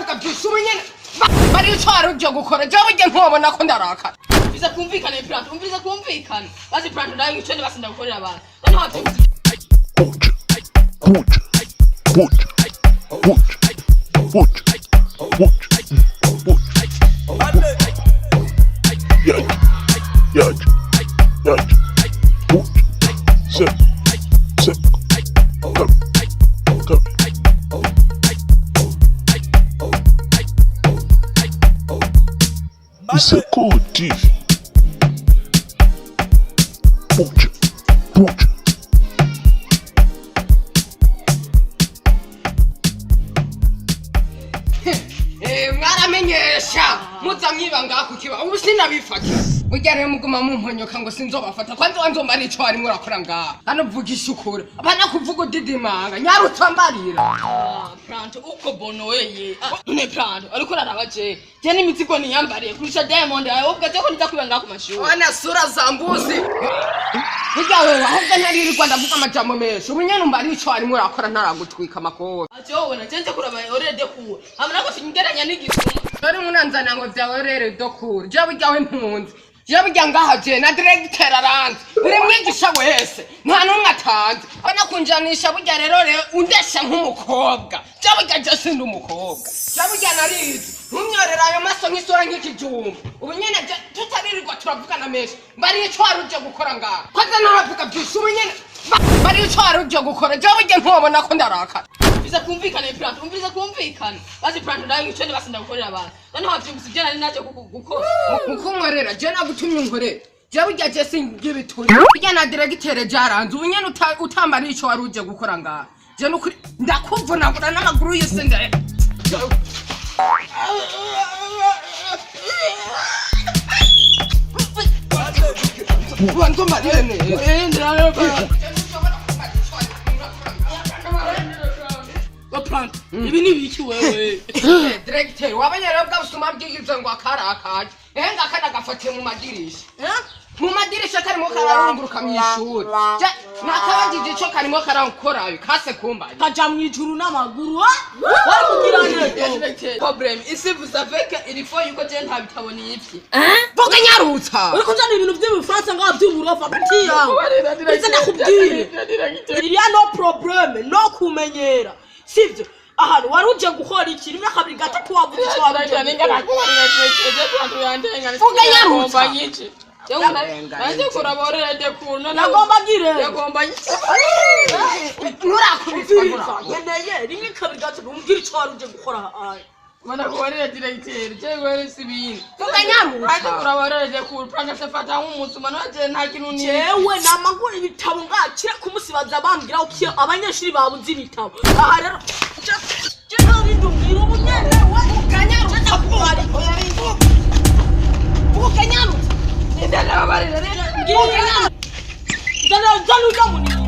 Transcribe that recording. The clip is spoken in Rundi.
naravuga byose umenyene bari utwara ujya gukora jawe ujya ntubona ko ndaraka biza kumvikana plant umviza kumvikana bazi plant ndayo ngicende basi ndagukorera abantu none hati Isso é comedien. Buja. Mwaramenyesha muzamwiba ngaho kiba ubu sinabifata burya rero muguma mumponyoka ngo sinzobafata kwanza wanzomba nico ari murakora ngaha hano vugisha ukuri abana kuvuga udidimanga nyarutambarira plant uko bonoye ne plant ariko narabaje je n'imizigo niyambariye kurusha diamond ayo ubwo ko nija kwiba ngaho ku mashuri wana sura zambuzi burya wewe ahubwo ntari Rwanda vuga amajambo menshi ubu nyene umbari ico ari murakora ntaragutwika amakoro acyobona cenze kuraba orede ku amana ko singeranya n'igisuma dore munanzana ngo vyawe rere dokuru je buryawe mpunzi je burya ngaha je na director aranze uri mwigisha wese nta numwe atanze bana kunjanisha burya rero undesha nk'umukobwa je burya je sindi umukobwa je burya narizi ntumyorera ayo maso nk'isura nk'ikijumba ubu nyene tutaririrwa turavugana menshi mbari ico waruje gukora ngaha kwaza naravuga byose ubu nyene bari ico waruje gukora je burya ntubona ko ndaraka biza kumvikana plant umviza kumvikana bazi plant ndayo ngicende basi ndagukorera abantu none wavyumvise je nari naje gukora ukunkorera je nagutumye inkorera je burya je singibituri burya na directeur jaranze ubu nyene utambara ico waruje gukora ngaha je nukuri ndakuvunagura n'amaguru yose ndaye Wanzomba nene plant ibi ni biki wewe directeur wabanyera bwa busuma byigize ngo akarakaje enga kana gafate mu madirisha mu madirisha karimo kararunguruka mu ishuri nakabagije ico karimo karankora kase kumba kaja mu ijuru n'amaguru wari kugira neza problem isi vous savez que il faut yuko je ntabitabo nivyi boga nyarutsa uri kuzana ibintu by'Ubufaransa ngaho by'Uburofa butiya ese nakubwire il y a no problem no kumenyera sivyo ahantu waruje gukora iki rimwe kabiri gatatu wavuze cyo waruje n'ingana vuga nyarutsa Baje kurabora de kuno nagomba gire yagomba nurakubitwa ngeneye rimwe kabiri gatatu umbwira cyo waruje gukora mana kubarira directeur je gwere sibini vuga nyarutsa baje kurabora de kuno pranga sefata nk'umusuma naje nta kintu ni jewe namagura ibitabo ngakira kumusibaza bambwira ukiye abanyeshuri babuze ibitabo aha rero je nari ndumvira umunyene ukanyarutsa kwari ukanyarutsa ndana babarira rero ngiri ndana ujamu